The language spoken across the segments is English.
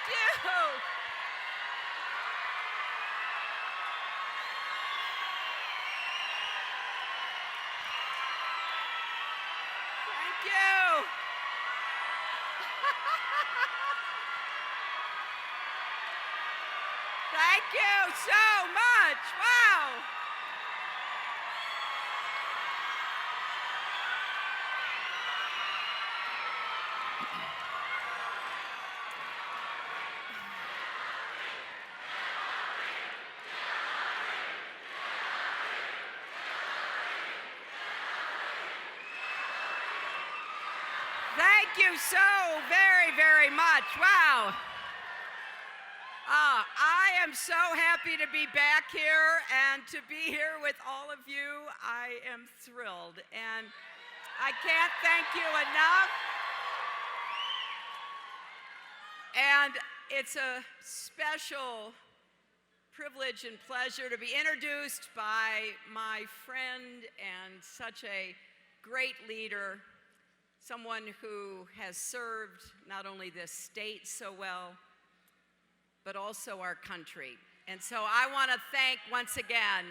you. Thank you. Thank you so much. Wow. Thank you so very, very much. Wow. I am so happy to be back here and to be here with all of you. I am thrilled, and I can't thank you enough. And it's a special privilege and pleasure to be introduced by my friend and such a great leader, someone who has served not only this state so well, but also our country. And so I want to thank, once again,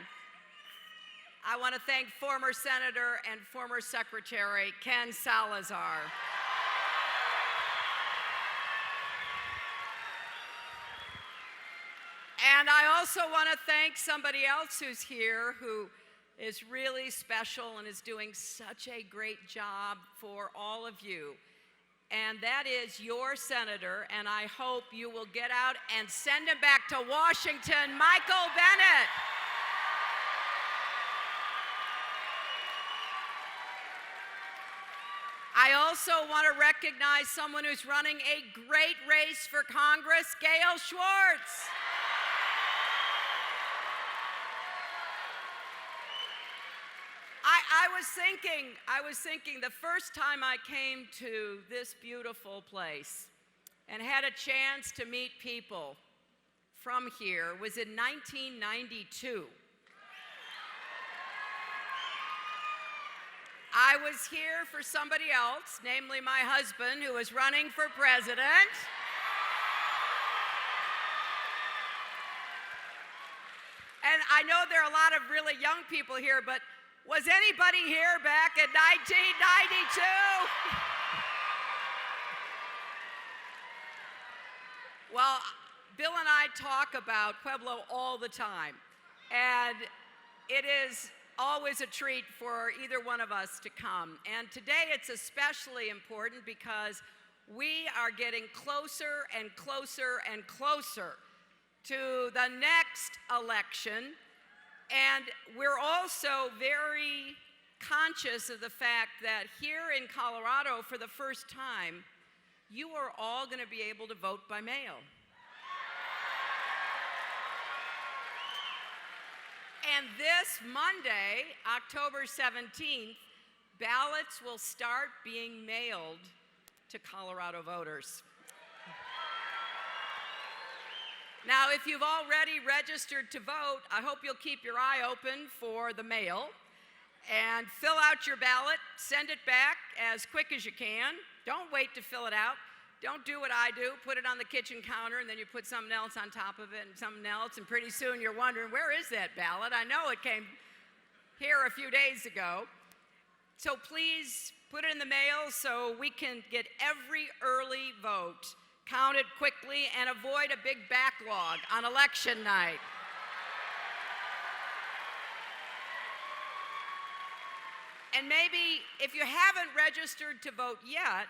I want to thank former Senator and former Secretary Ken Salazar. And I also want to thank somebody else who's here who is really special and is doing such a great job for all of you. And that is your senator, and I hope you will get out and send him back to Washington, Michael Bennet. I also want to recognize someone who's running a great race for Congress, Gail Schwartz. I was thinking the first time I came to this beautiful place and had a chance to meet people from here was in 1992. I was here for somebody else, namely my husband, who was running for president. And I know there are a lot of really young people here, but was anybody here back in 1992? Well, Bill and I talk about Pueblo all the time, and it is always a treat for either one of us to come. And today it's especially important because we are getting closer and closer and closer to the next election. And we're also very conscious of the fact that here in Colorado, for the first time, you are all going to be able to vote by mail. And this Monday, October 17th, ballots will start being mailed to Colorado voters. Now, if you've already registered to vote, I hope you'll keep your eye open for the mail and fill out your ballot, send it back as quick as you can. Don't wait to fill it out. Don't do what I do, put it on the kitchen counter, and then you put something else on top of it and something else, and pretty soon you're wondering, where is that ballot? I know it came here a few days ago. So please put it in the mail so we can get every early vote counted quickly and avoid a big backlog on election night. And maybe if you haven't registered to vote yet,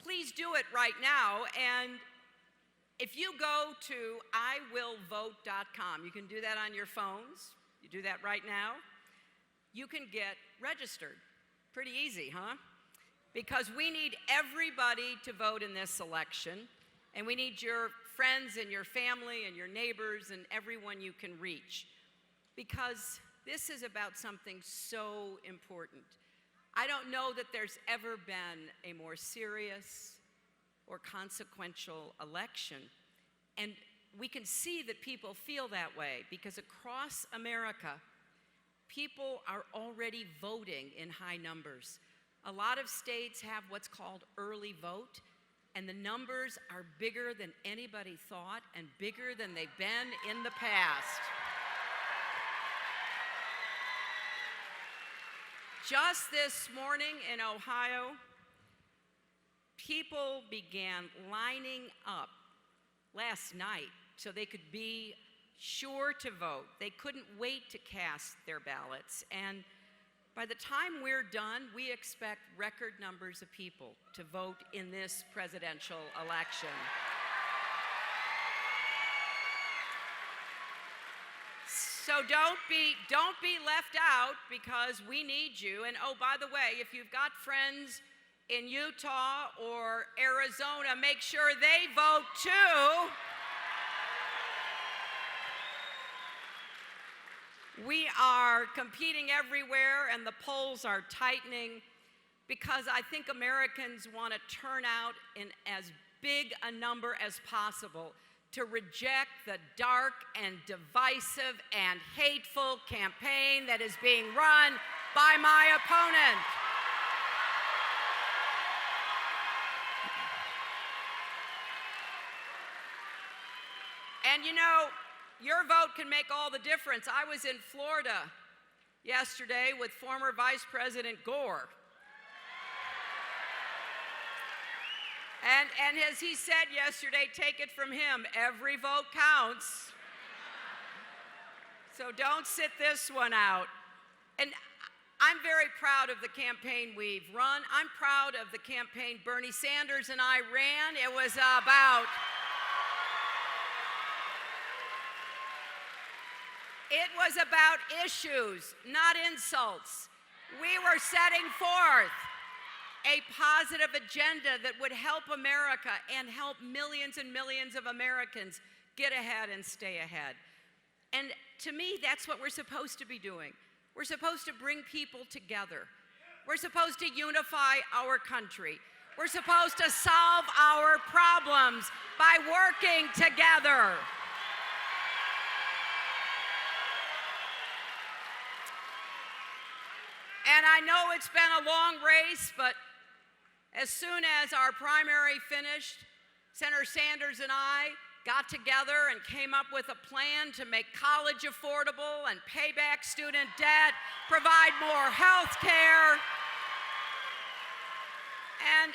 please do it right now. And if you go to iwillvote.com, you can do that on your phones. You do that right now. You can get registered. Pretty easy, huh? Because we need everybody to vote in this election, and we need your friends and your family and your neighbors and everyone you can reach, because this is about something so important. I don't know that there's ever been a more serious or consequential election, and we can see that people feel that way because across America, people are already voting in high numbers. A lot of states have what's called early vote, and the numbers are bigger than anybody thought and bigger than they've been in the past. Just this morning in Ohio, people began lining up last night so they could be sure to vote. They couldn't wait to cast their ballots. And by the time we're done, we expect record numbers of people to vote in this presidential election. So don't be left out, because we need you. And oh, by the way, if you've got friends in Utah or Arizona, make sure they vote too. We are competing everywhere, and the polls are tightening, because I think Americans want to turn out in as big a number as possible to reject the dark and divisive and hateful campaign that is being run by my opponent. And you know, your vote can make all the difference. I was in Florida yesterday with former Vice President Gore. And as he said yesterday, take it from him, every vote counts. So don't sit this one out. And I'm very proud of the campaign we've run. I'm proud of the campaign Bernie Sanders and I ran. It was about issues, not insults. We were setting forth a positive agenda that would help America and help millions and millions of Americans get ahead and stay ahead. And to me, that's what we're supposed to be doing. We're supposed to bring people together. We're supposed to unify our country. We're supposed to solve our problems by working together. And I know it's been a long race, but as soon as our primary finished, Senator Sanders and I got together and came up with a plan to make college affordable and pay back student debt, provide more health care. And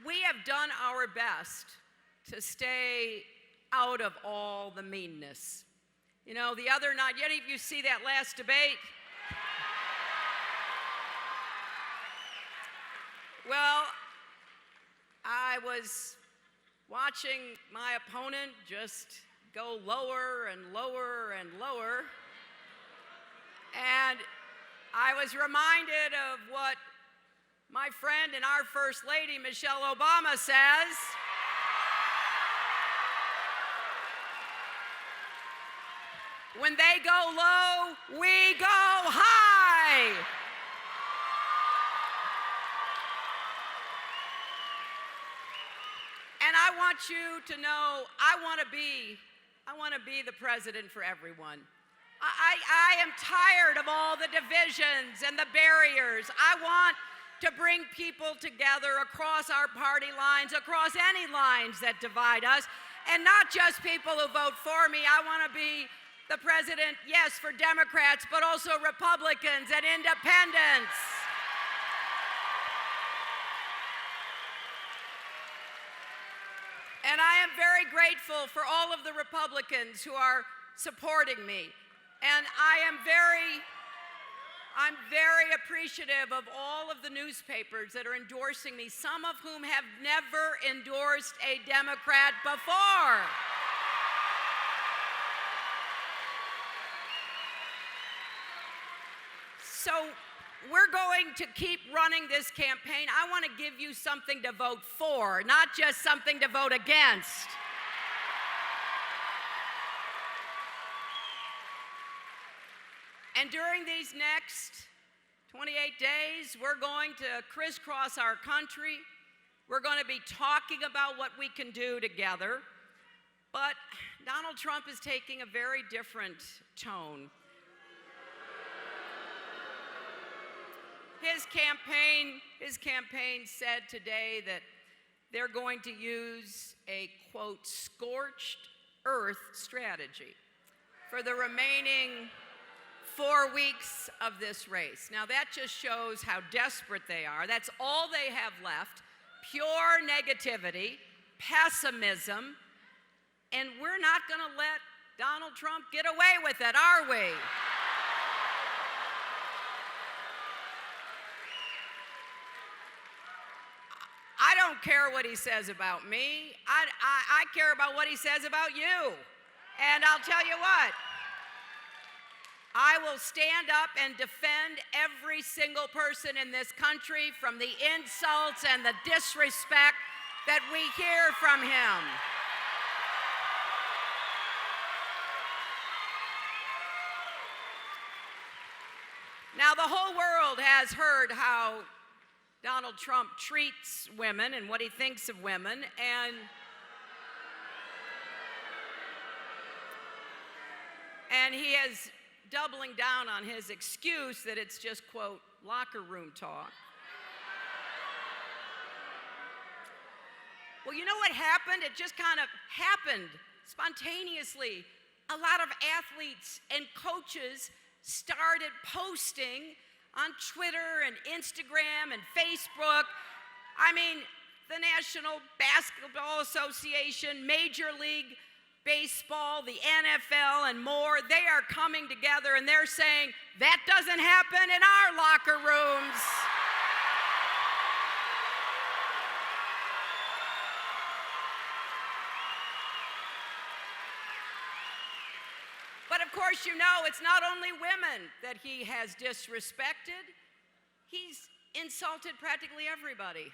we have done our best to stay out of all the meanness. You know, the other night, any of you see that last debate? Well, I was watching my opponent just go lower and lower and lower, and I was reminded of what my friend and our First Lady, Michelle Obama, says. When they go low, we go high. And I want you to know, I want to be the president for everyone. I am tired of all the divisions and the barriers. I want to bring people together across our party lines, across any lines that divide us, and not just people who vote for me. I want to be the president, yes, for Democrats, but also Republicans and independents. And I am very grateful for all of the Republicans who are supporting me. And I'm very appreciative of all of the newspapers that are endorsing me, some of whom have never endorsed a Democrat before. So we're going to keep running this campaign. I want to give you something to vote for, not just something to vote against. And during these next 28 days, we're going to crisscross our country. We're going to be talking about what we can do together. But Donald Trump is taking a very different tone. His campaign said today that they're going to use a, quote, scorched earth strategy for the remaining 4 weeks of this race. Now that just shows how desperate they are. That's all they have left, pure negativity, pessimism, and we're not gonna let Donald Trump get away with it, are we? I don't care what he says about me. I care about what he says about you. And I'll tell you what, I will stand up and defend every single person in this country from the insults and the disrespect that we hear from him. Now, the whole world has heard how Donald Trump treats women and what he thinks of women, and he is doubling down on his excuse that it's just, quote, locker room talk. Well, you know what happened? It just kind of happened spontaneously. A lot of athletes and coaches started posting on Twitter and Instagram and Facebook. I mean, the National Basketball Association, Major League Baseball, the NFL, and more, they are coming together and they're saying, that doesn't happen in our locker rooms. But of course, you know, it's not only women that he has disrespected. He's insulted practically everybody.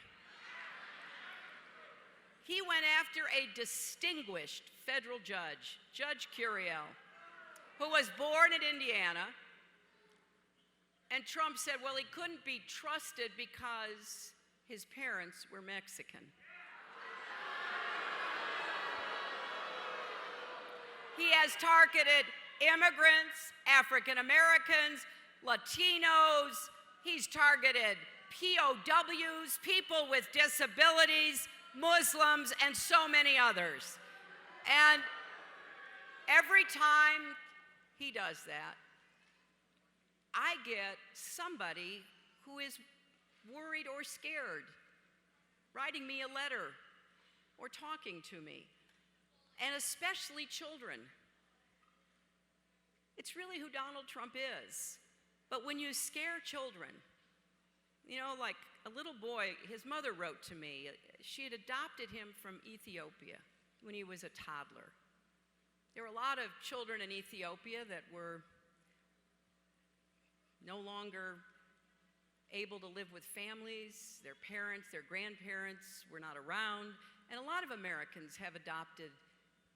He went after a distinguished federal judge, Judge Curiel, who was born in Indiana. And Trump said, well, he couldn't be trusted because his parents were Mexican. He has targeted immigrants, African Americans, Latinos. He's targeted POWs, people with disabilities, Muslims, and so many others. And every time he does that, I get somebody who is worried or scared, writing me a letter or talking to me, and especially children. It's really who Donald Trump is. But when you scare children, you know, like a little boy, his mother wrote to me. She had adopted him from Ethiopia when he was a toddler. There were a lot of children in Ethiopia that were no longer able to live with families. Their parents, their grandparents were not around. And a lot of Americans have adopted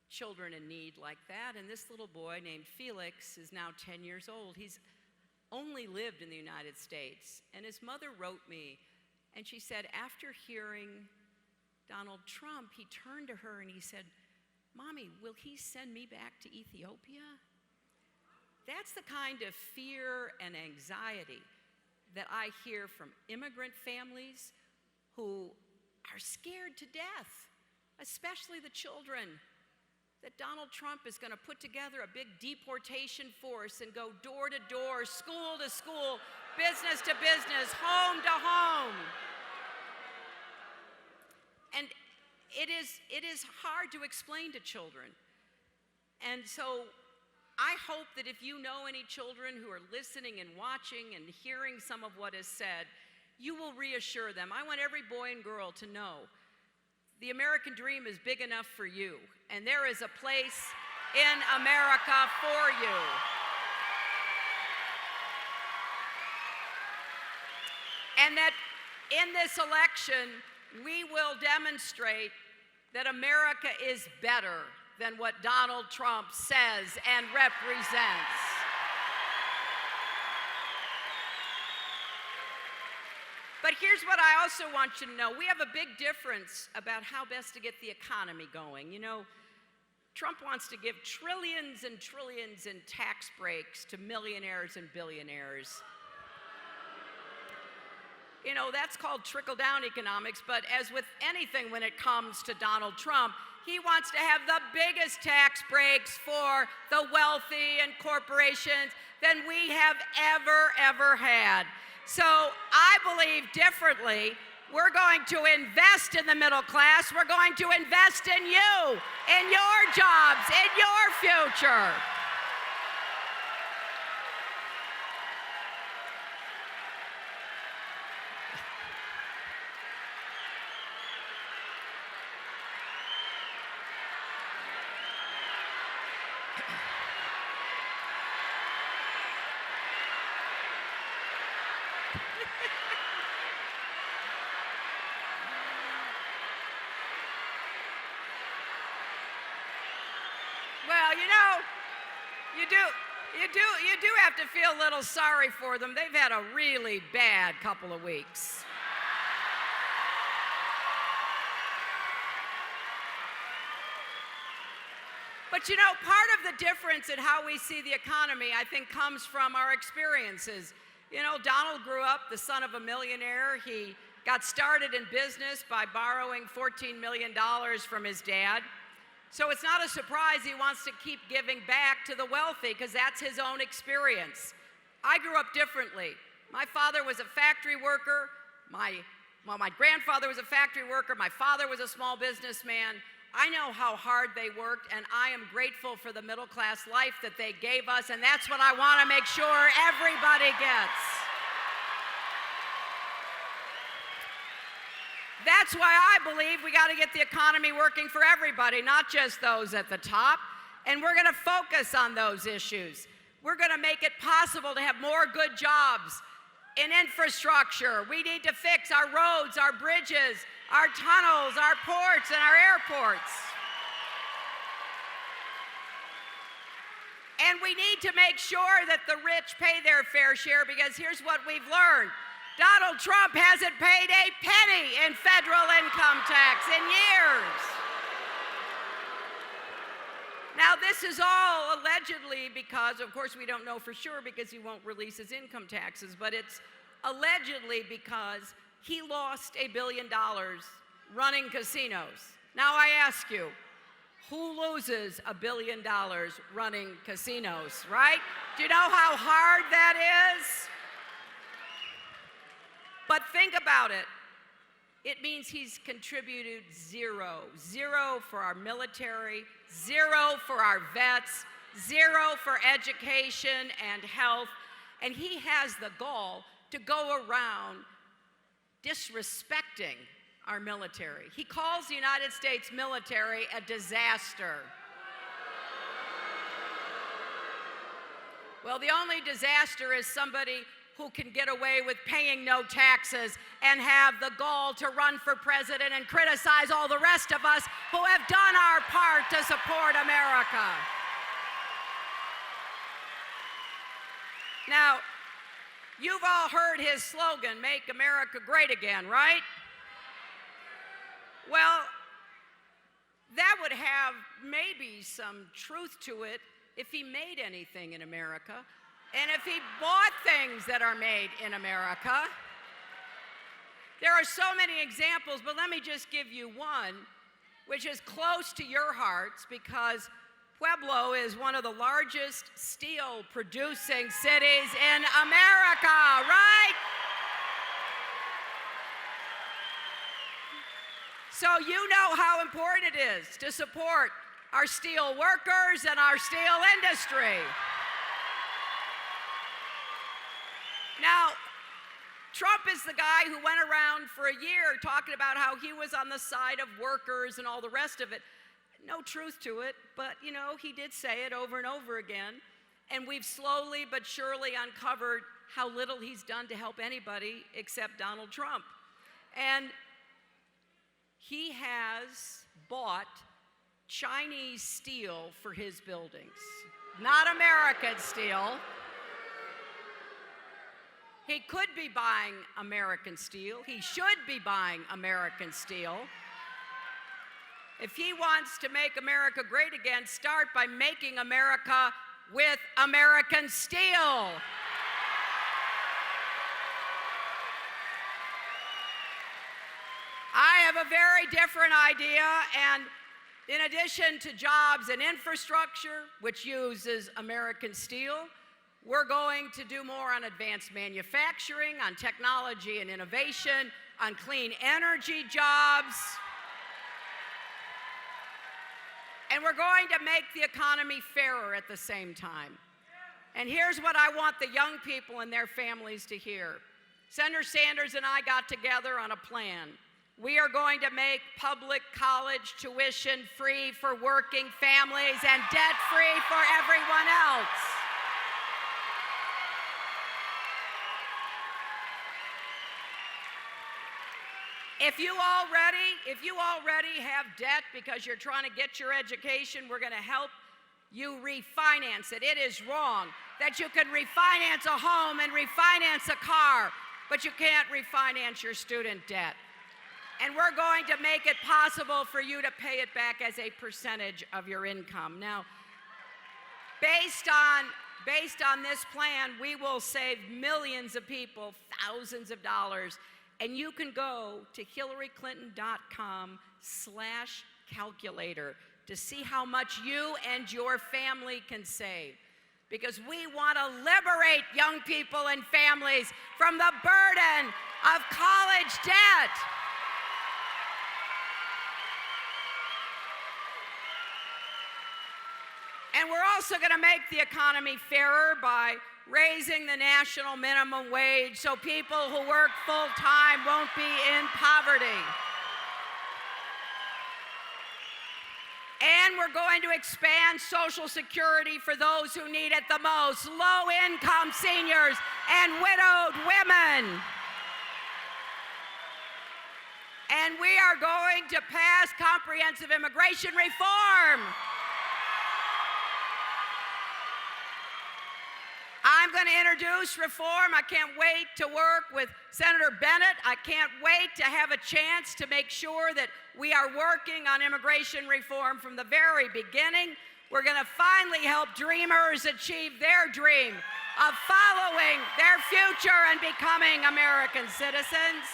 children in need like that. And this little boy named Felix is now 10 years old. He's only lived in the United States. And his mother wrote me, and she said, after hearing Donald Trump, he turned to her and he said, Mommy, will he send me back to Ethiopia? That's the kind of fear and anxiety that I hear from immigrant families who are scared to death, especially the children, that Donald Trump is going to put together a big deportation force and go door to door, school to school, business to business, home to home. And it is hard to explain to children. And so I hope that if you know any children who are listening and watching and hearing some of what is said, you will reassure them. I want every boy and girl to know the American dream is big enough for you, and there is a place in America for you. And that in this election, we will demonstrate that America is better than what Donald Trump says and represents. But here's what I also want you to know. We have a big difference about how best to get the economy going. You know, Trump wants to give trillions and trillions in tax breaks to millionaires and billionaires. that's called trickle-down economics, but as with anything when it comes to Donald Trump, he wants to have the biggest tax breaks for the wealthy and corporations than we have ever had. So I believe differently. We're going to invest in the middle class. We're going to invest in you, in your jobs, in your future. Well, you do have to feel a little sorry for them. They've had a really bad couple of weeks. But part of the difference in how we see the economy, I think, comes from our experiences. Donald grew up the son of a millionaire. He got started in business by borrowing $14 million from his dad. So it's not a surprise he wants to keep giving back to the wealthy, because that's his own experience. I grew up differently. My father was a factory worker. My grandfather was a factory worker. My father was a small businessman. I know how hard they worked, and I am grateful for the middle class life that they gave us, and that's what I want to make sure everybody gets. That's why I believe we got to get the economy working for everybody, not just those at the top. And we're going to focus on those issues. We're going to make it possible to have more good jobs in infrastructure. We need to fix our roads, our bridges, our tunnels, our ports, and our airports. And we need to make sure that the rich pay their fair share, because here's what we've learned. Donald Trump hasn't paid a penny in federal income tax in years. Now, this is all allegedly because, of course, we don't know for sure because he won't release his income taxes, but it's allegedly because he lost $1 billion running casinos. Now, I ask you, who loses $1 billion running casinos, right? Do you know how hard that is? But think about it. It means he's contributed zero. Zero for our military, zero for our vets, zero for education and health. And he has the gall to go around disrespecting our military. He calls the United States military a disaster. Well, the only disaster is somebody who can get away with paying no taxes and have the gall to run for president and criticize all the rest of us who have done our part to support America. Now, you've all heard his slogan, "Make America Great Again," right? Well, that would have maybe some truth to it if he made anything in America. And if he bought things that are made in America. There are so many examples, but let me just give you one, which is close to your hearts, because Pueblo is one of the largest steel producing cities in America, right? So you know how important it is to support our steel workers and our steel industry. Now, Trump is the guy who went around for a year talking about how he was on the side of workers and all the rest of it. No truth to it, but he did say it over and over again. And we've slowly but surely uncovered how little he's done to help anybody except Donald Trump. And he has bought Chinese steel for his buildings, not American steel. He could be buying American steel. He should be buying American steel. If he wants to make America great again, start by making America with American steel. very different idea, and in addition to jobs and infrastructure, which uses American steel, we're going to do more on advanced manufacturing, on technology and innovation, on clean energy jobs. And we're going to make the economy fairer at the same time. And here's what I want the young people and their families to hear. Senator Sanders and I got together on a plan. We are going to make public college tuition free for working families and debt-free for everyone else. If you already have debt because you're trying to get your education, we're going to help you refinance it. It is wrong that you can refinance a home and refinance a car, but you can't refinance your student debt. And we're going to make it possible for you to pay it back as a percentage of your income. Now, based on this plan, we will save millions of people thousands of dollars. And you can go to HillaryClinton.com/calculator to see how much you and your family can save. Because we want to liberate young people and families from the burden of college debt. And we're also going to make the economy fairer by raising the national minimum wage so people who work full-time won't be in poverty. And we're going to expand Social Security for those who need it the most, low-income seniors and widowed women. And we are going to pass comprehensive immigration reform. I'm going to introduce reform. I can't wait to work with Senator Bennett. I can't wait to have a chance to make sure that we are working on immigration reform from the very beginning. We're going to finally help dreamers achieve their dream of following their future and becoming American citizens.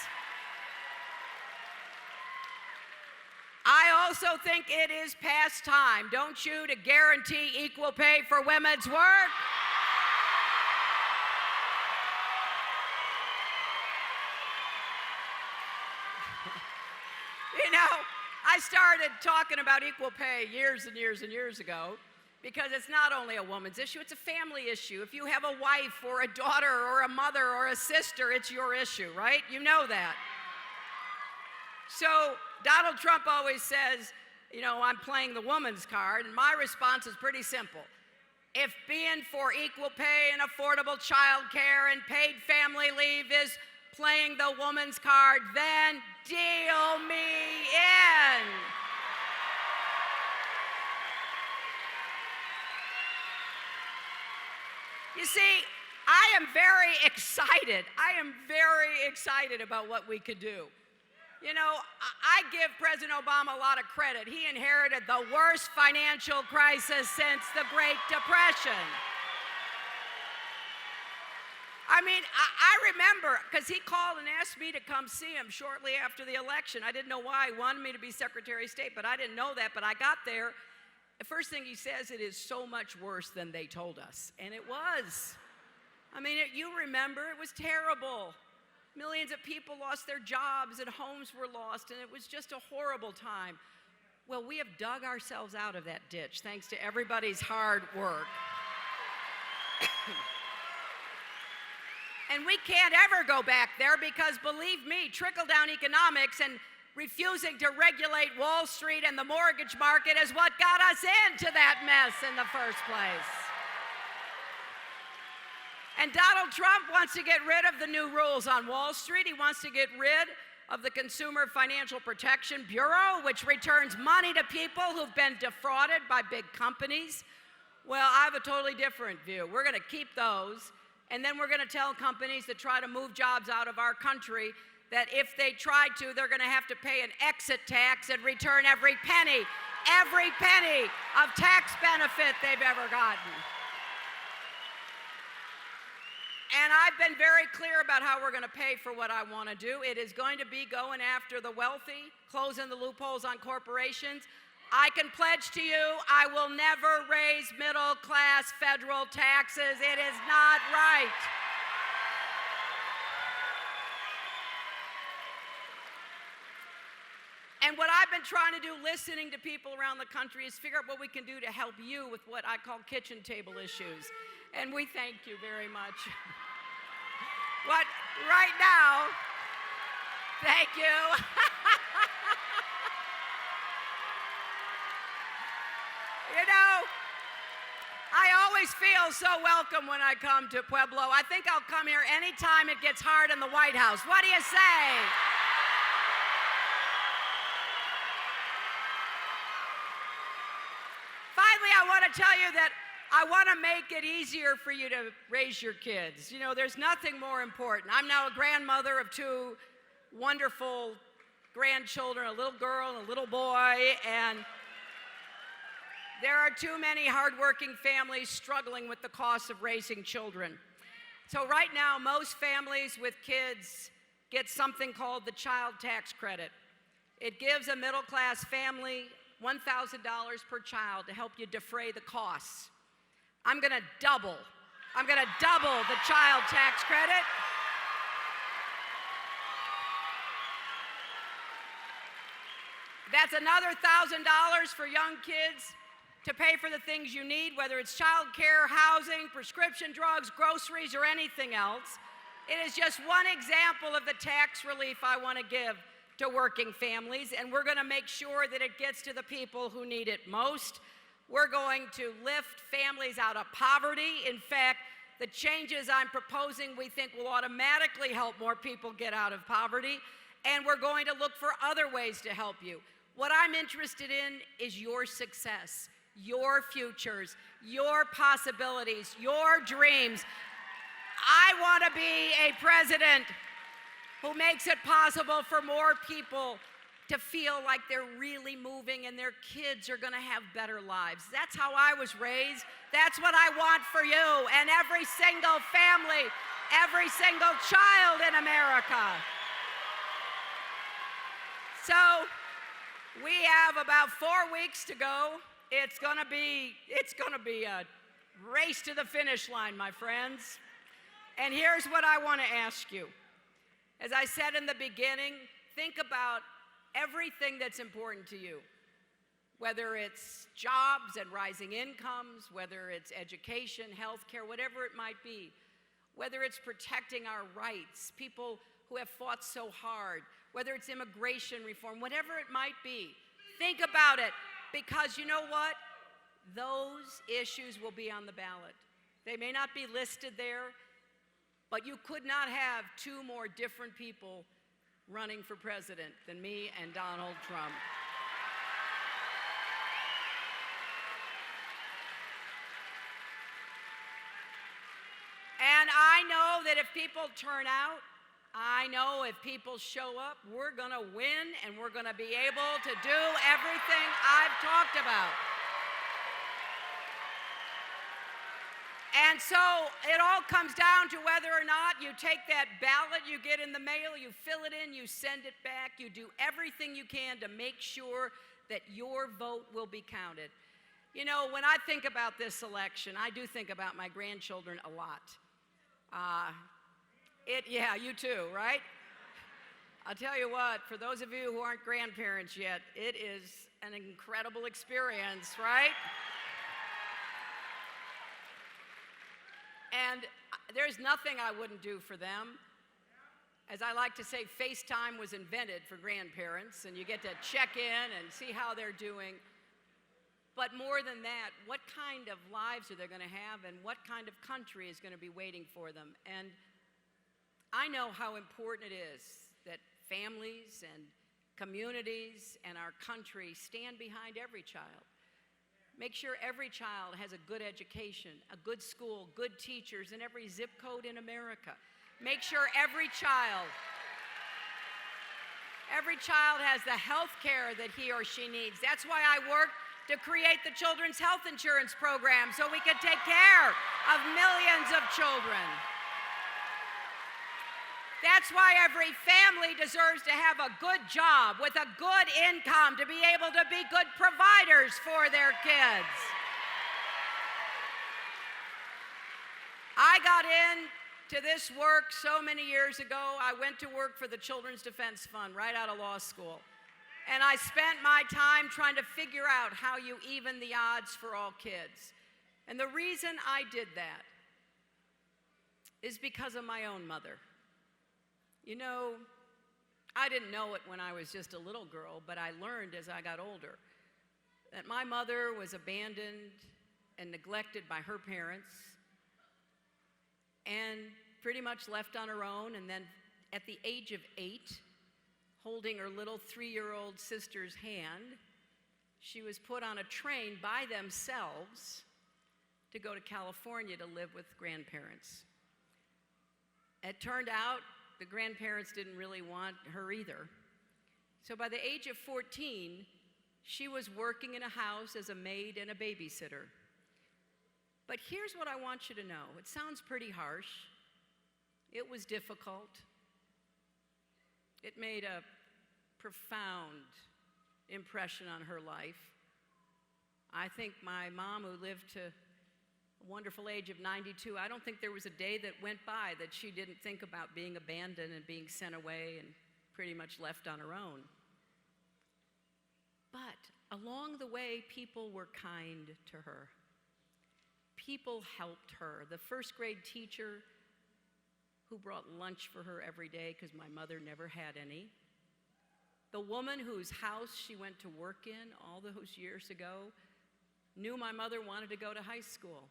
I also think it is past time, don't you, to guarantee equal pay for women's work? You know, I started talking about equal pay years and years and years ago because it's not only a woman's issue, it's a family issue. If you have a wife or a daughter or a mother or a sister, it's your issue, right? You know that. So Donald Trump always says, you know, I'm playing the woman's card, and my response is pretty simple. If being for equal pay and affordable child care and paid family leave is playing the woman's card, then deal me in. You see, I am very excited. I am very excited about what we could do. You know, I give President Obama a lot of credit. He inherited the worst financial crisis since the Great Depression. I mean, I remember, because he called and asked me to come see him shortly after the election. I didn't know why he wanted me to be Secretary of State, but I didn't know that. But I got there. The first thing he says, it is so much worse than they told us. And it was. I mean, you remember, it was terrible. Millions of people lost their jobs and homes were lost, and it was just a horrible time. Well, we have dug ourselves out of that ditch thanks to everybody's hard work. And we can't ever go back there because, believe me, trickle-down economics and refusing to regulate Wall Street and the mortgage market is what got us into that mess in the first place. And Donald Trump wants to get rid of the new rules on Wall Street. He wants to get rid of the Consumer Financial Protection Bureau, which returns money to people who've been defrauded by big companies. Well, I have a totally different view. We're going to keep those. And then we're going to tell companies that try to move jobs out of our country that if they try to, they're going to have to pay an exit tax and return every penny of tax benefit they've ever gotten. And I've been very clear about how we're going to pay for what I want to do. It is going to be going after the wealthy, closing the loopholes on corporations. I can pledge to you, I will never raise middle-class federal taxes. It is not right. And what I've been trying to do, listening to people around the country, is figure out what we can do to help you with what I call kitchen table issues. And we thank you very much. What, right now, thank you. You know, I always feel so welcome when I come to Pueblo. I think I'll come here anytime it gets hard in the White House. What do you say? Finally, I want to tell you that I want to make it easier for you to raise your kids. You know, there's nothing more important. I'm now a grandmother of two wonderful grandchildren, a little girl and a little boy, and there are too many hardworking families struggling with the cost of raising children. So right now, most families with kids get something called the child tax credit. It gives a middle-class family $1,000 per child to help you defray the costs. I'm going to double the child tax credit. That's another $1,000 for young kids to pay for the things you need, whether it's child care, housing, prescription drugs, groceries, or anything else. It is just one example of the tax relief I want to give to working families, and we're going to make sure that it gets to the people who need it most. We're going to lift families out of poverty. In fact, the changes I'm proposing we think will automatically help more people get out of poverty, and we're going to look for other ways to help you. What I'm interested in is your success, your futures, your possibilities, your dreams. I want to be a president who makes it possible for more people to feel like they're really moving and their kids are going to have better lives. That's how I was raised. That's what I want for you and every single family, every single child in America. So we have about 4 weeks to go. It's going to be a race to the finish line, my friends. And here's what I want to ask you. As I said in the beginning, think about everything that's important to you, whether it's jobs and rising incomes, whether it's education, health care, whatever it might be, whether it's protecting our rights, people who have fought so hard, whether it's immigration reform, whatever it might be. Think about it, because you know what? Those issues will be on the ballot. They may not be listed there, but you could not have two more different people running for president than me and Donald Trump. And I know that if people turn out, I know if people show up, we're going to win and we're going to be able to do everything I've talked about. And so it all comes down to whether or not you take that ballot you get in the mail, you fill it in, you send it back, you do everything you can to make sure that your vote will be counted. You know, when I think about this election, I do think about my grandchildren a lot. Yeah, you too, right? I'll tell you what, for those of you who aren't grandparents yet, it is an incredible experience, right? And there's nothing I wouldn't do for them. As I like to say, FaceTime was invented for grandparents, and you get to check in and see how they're doing. But more than that, what kind of lives are they going to have, and what kind of country is going to be waiting for them? And I know how important it is that families and communities and our country stand behind every child. Make sure every child has a good education, a good school, good teachers in every zip code in America. Make sure every child has the health care that he or she needs. That's why I work to create the Children's Health Insurance Program so we can take care of millions of children. That's why every family deserves to have a good job with a good income to be able to be good providers for their kids. I got into this work so many years ago. I went to work for the Children's Defense Fund right out of law school. And I spent my time trying to figure out how you even the odds for all kids. And the reason I did that is because of my own mother. You know, I didn't know it when I was just a little girl, but I learned as I got older that my mother was abandoned and neglected by her parents and pretty much left on her own. And then at the age of 8, holding her little 3-year-old sister's hand, she was put on a train by themselves to go to California to live with grandparents. It turned out the grandparents didn't really want her either. So by the age of 14, she was working in a house as a maid and a babysitter. But here's what I want you to know. It sounds pretty harsh. It was difficult. It made a profound impression on her life. I think my mom, who lived to a wonderful age of 92, I don't think there was a day that went by that she didn't think about being abandoned and being sent away and pretty much left on her own. But along the way, people were kind to her. People helped her. The first grade teacher who brought lunch for her every day because my mother never had any. The woman whose house she went to work in all those years ago knew my mother wanted to go to high school.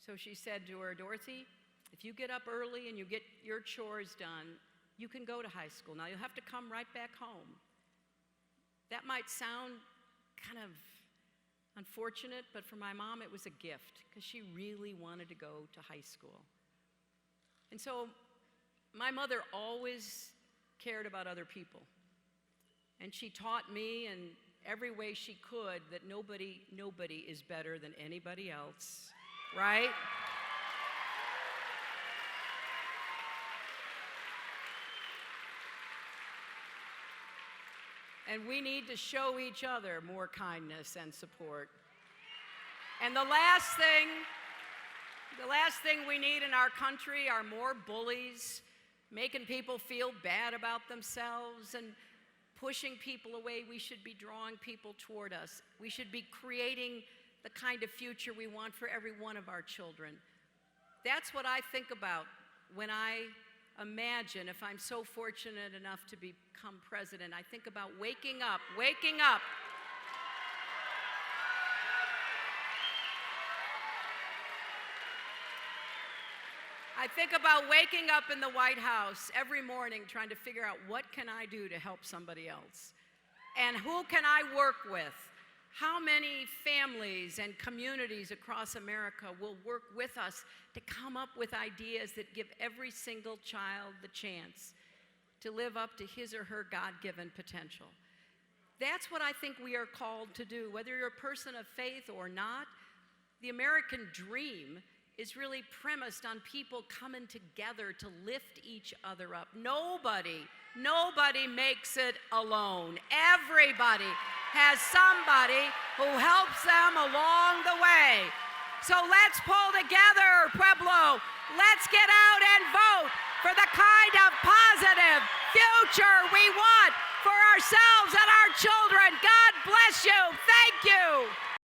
So she said to her, Dorothy, if you get up early and you get your chores done, you can go to high school. Now you'll have to come right back home. That might sound kind of unfortunate, but for my mom it was a gift because she really wanted to go to high school. And so my mother always cared about other people. And she taught me in every way she could that nobody is better than anybody else, right? And we need to show each other more kindness and support. And the last thing we need in our country are more bullies, making people feel bad about themselves and pushing people away. We should be drawing people toward us. We should be creating the kind of future we want for every one of our children. That's what I think about when I imagine, if I'm so fortunate enough to become president, I think about waking up. I think about waking up in the White House every morning trying to figure out what can I do to help somebody else? And who can I work with? How many families and communities across America will work with us to come up with ideas that give every single child the chance to live up to his or her God-given potential? That's what I think we are called to do. Whether you're a person of faith or not, the American dream is really premised on people coming together to lift each other up. Nobody makes it alone. Everybody has somebody who helps them along the way. So let's pull together, Pueblo. Let's get out and vote for the kind of positive future we want for ourselves and our children. God bless you. Thank